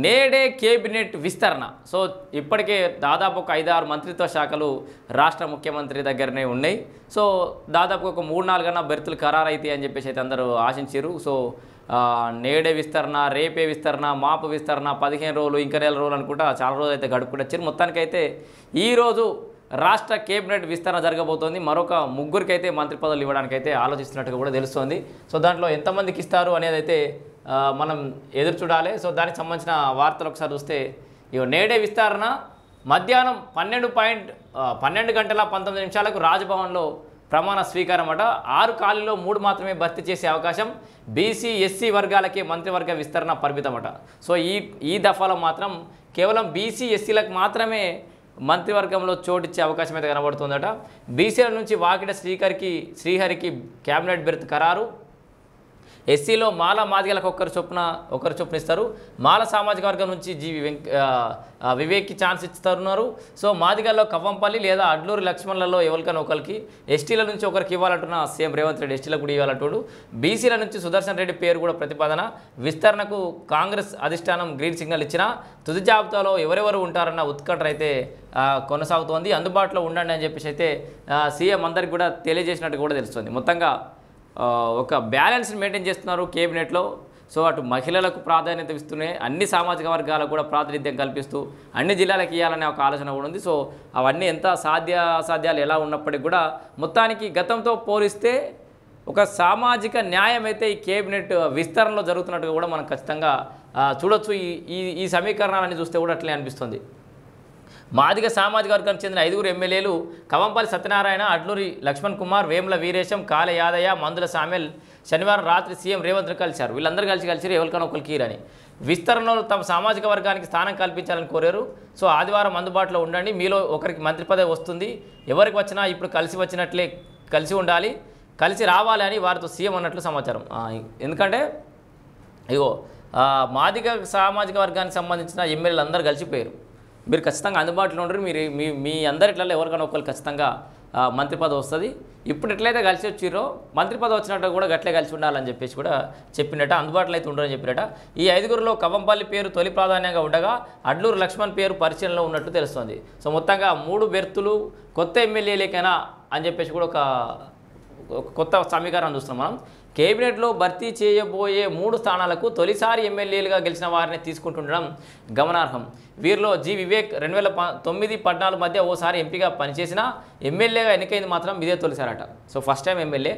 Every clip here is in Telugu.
నేడే కేబినెట్ విస్తరణ. సో ఇప్పటికే దాదాపు ఒక 5-6 మంత్రిత్వ శాఖలు రాష్ట్ర ముఖ్యమంత్రి దగ్గరనే ఉన్నాయి. సో దాదాపు ఒక 3-4 బెర్తులు ఖరారైతాయి అని చెప్పేసి అయితే అందరూ ఆశించారు. సో నేడే విస్తరణ, రేపే విస్తరణ, మాపు విస్తరణ, 15 రోజులు, ఇంకా నెల రోజులు అనుకుంటా చాలా రోజులు అయితే గడుపుకుంటూ వచ్చారు. మొత్తానికైతే ఈరోజు రాష్ట్ర కేబినెట్ విస్తరణ జరగబోతోంది. మరొక 3గురికి అయితే మంత్రి పదవులు ఇవ్వడానికైతే ఆలోచిస్తున్నట్టుగా కూడా తెలుస్తోంది. సో దాంట్లో ఎంతమందికి ఇస్తారు అనేది అయితే మనం ఎదురు చూడాలి. సో దానికి సంబంధించిన వార్తలు ఒకసారి చూస్తే నేడే విస్తరణ మధ్యాహ్నం 12 గంటల 19 నిమిషాలకు రాజ్భవన్లో ప్రమాణ స్వీకారం అట. 6 ఖాళీలో 3 మాత్రమే భర్తీ చేసే అవకాశం. బీసీ ఎస్సీ వర్గాలకే మంత్రివర్గ విస్తరణ పరిమితమట. సో ఈ దఫాలో మాత్రం కేవలం బీసీ ఎస్సీలకు మాత్రమే మంత్రివర్గంలో చోటిచ్చే అవకాశం అయితే కనబడుతుందట. బీసీల నుంచి వాకిట శ్రీహరికి క్యాబినెట్ బెర్త్ ఖరారు. ఎస్సీలో మాల మాదిగలకు ఒకరు చొప్పున ఇస్తారు. మాల సామాజిక వర్గం నుంచి వివేక్కి ఛాన్స్ ఇస్తున్నారు. సో మాదిగల్లో కవ్వంపల్లి లేదా అడ్లూరు లక్ష్మణ్లలో ఎవరికైనా ఒకరికి, ఎస్టీల నుంచి ఒకరికి ఇవ్వాలంటున్న సీఎం రేవంత్ రెడ్డి ఎస్టీలకు కూడా ఇవ్వాలంటాడు. బీసీల నుంచి సుదర్శన్ రెడ్డి పేరు కూడా ప్రతిపాదన. విస్తరణకు కాంగ్రెస్ అధిష్టానం గ్రీన్ సిగ్నల్ ఇచ్చినా తుది జాబితాలో ఎవరెవరు ఉంటారన్న ఉత్కంఠ అయితే కొనసాగుతోంది. అందుబాటులో ఉండండి అని చెప్పేసి అయితే సీఎం అందరికి కూడా తెలియజేసినట్టు కూడా తెలుస్తుంది. మొత్తంగా ఒక బ్యాలెన్స్ని మెయింటైన్ చేస్తున్నారు కేబినెట్లో. సో అటు మహిళలకు ప్రాధాన్యత ఇస్తూనే అన్ని సామాజిక వర్గాలకు కూడా ప్రాతినిధ్యం కల్పిస్తూ అన్ని జిల్లాలకు ఇవ్వాలనే ఒక ఆలోచన కూడా ఉంది. సో అవన్నీ ఎంత అసాధ్యాలు ఎలా ఉన్నప్పటికీ కూడా మొత్తానికి గతంతో పోలిస్తే ఒక సామాజిక న్యాయం అయితే ఈ కేబినెట్ విస్తరణలో జరుగుతున్నట్టుగా కూడా మనం ఖచ్చితంగా చూడొచ్చు. ఈ సమీకరణాలన్నీ చూస్తే కూడా అట్లే అనిపిస్తుంది. మాదిగ సామాజిక వర్గానికి చెందిన 5 ఎమ్మెల్యేలు కవంపల్లి సత్యనారాయణ, అడ్లూరి లక్ష్మణ్ కుమార్, వేముల వీరేశం, కాళ యాదయ్య, మందుల సామెల్ శనివారం రాత్రి సీఎం రేవంత్ను కలిశారు. వీళ్ళందరూ కలిసి ఎవరికైనా ఒకరికి ఇరని విస్తరణలో తమ సామాజిక వర్గానికి స్థానం కల్పించాలని కోరారు. సో ఆదివారం అందుబాటులో ఉండండి, మీలో ఒకరికి మంత్రి పదవి వస్తుంది, ఎవరికి వచ్చినా ఇప్పుడు కలిసి వచ్చినట్లే కలిసి ఉండాలి, కలిసి రావాలి అని వారితో సీఎం అన్నట్లు సమాచారం. ఎందుకంటే మాదిగ సామాజిక వర్గానికి సంబంధించిన ఎమ్మెల్యేలు అందరూ కలిసిపోయారు. మీరు ఖచ్చితంగా అందుబాటులో ఉండరు, మీ అందరిట్లలో ఎవరికైనా ఒకరు ఖచ్చితంగా మంత్రి పదవి వస్తుంది. ఇప్పుడు ఎట్లయితే కలిసి వచ్చిరో మంత్రి పదవి వచ్చినట్టు కూడా గట్లే కలిసి ఉండాలని చెప్పేసి కూడా చెప్పినట్ట. అందుబాటులో అయితే ఉండరని చెప్పినట్ట. ఈ 5గురిలో కవంపల్లి పేరు తొలి ప్రాధాన్యంగా ఉండగా అడ్లూరు లక్ష్మణ్ పేరు పరిశీలనలో ఉన్నట్టు తెలుస్తుంది. సో మొత్తంగా 3 బెర్తులు కొత్త ఎమ్మెల్యేలకైనా అని చెప్పేసి కూడా ఒక కొత్త సమీకరణం చూస్తున్నాం మనం. కేబినెట్లో భర్తీ చేయబోయే 3 స్థానాలకు తొలిసారి ఎమ్మెల్యేలుగా గెలిచిన వారిని తీసుకుంటుండడం గమనార్హం. వీరిలో వివేక్ 2009-14 మధ్య ఓసారి ఎంపీగా పనిచేసిన ఎమ్మెల్యేగా ఎన్నికైంది మాత్రం ఇదే తొలిసారట. So first time MLA.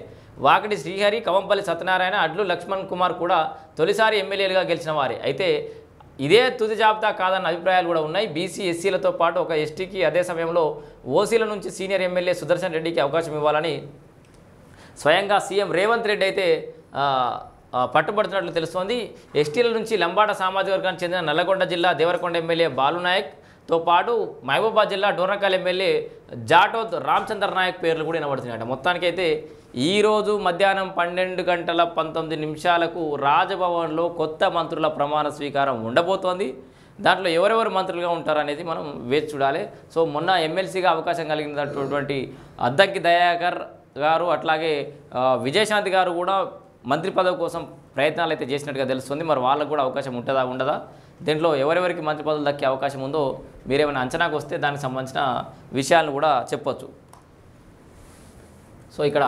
Vakiti Srihari, Kavampalli Satyanarayana, Adlu Laxman Kumar కూడా తొలిసారి ఎమ్మెల్యేలుగా గెలిచిన వారే. అయితే ఇదే తుది జాబితా కాదన్న అభిప్రాయాలు కూడా ఉన్నాయి. బీసీ ఎస్సీలతో పాటు ఒక ఎస్టీకి, అదే సమయంలో ఓసీల నుంచి సీనియర్ ఎమ్మెల్యే సుదర్శన్ రెడ్డికి అవకాశం ఇవ్వాలని స్వయంగా సీఎం రేవంత్ రెడ్డి అయితే పట్టుబడుతున్నట్లు తెలుస్తోంది. ఎస్టీల నుంచి లంబాడ సామాజిక వర్గానికి చెందిన నల్లగొండ జిల్లా దేవరకొండ ఎమ్మెల్యే బాలునాయక్తో పాటు మహబూబాబాద్ జిల్లా డోర్నకల్ ఎమ్మెల్యే జాటోద్ రామచంద్ర నాయక్ పేర్లు కూడా వినబడుతున్నాయట. మొత్తానికైతే ఈరోజు మధ్యాహ్నం 12 గంటల 19 నిమిషాలకు రాజ్భవన్లో కొత్త మంత్రుల ప్రమాణ స్వీకారం ఉండబోతోంది. దాంట్లో ఎవరెవరు మంత్రులుగా ఉంటారనేది మనం వేచి చూడాలి. సో మొన్న ఎమ్మెల్సీగా అవకాశం కలిగినటువంటి అద్దంకి దయాకర్ గారు, అట్లాగే విజయశాంతి గారు కూడా మంత్రి పదవి కోసం ప్రయత్నాలు అయితే చేసినట్టుగా తెలుస్తుంది. మరి వాళ్ళకు కూడా అవకాశం ఉంటుందా ఉండదా, దీంట్లో ఎవరెవరికి మంత్రి పదవులు దక్కే అవకాశం ఉందో మీరేమైనా అంచనాకు వస్తే దానికి సంబంధించిన విషయాలను కూడా చెప్పొచ్చు. సో ఇక్కడ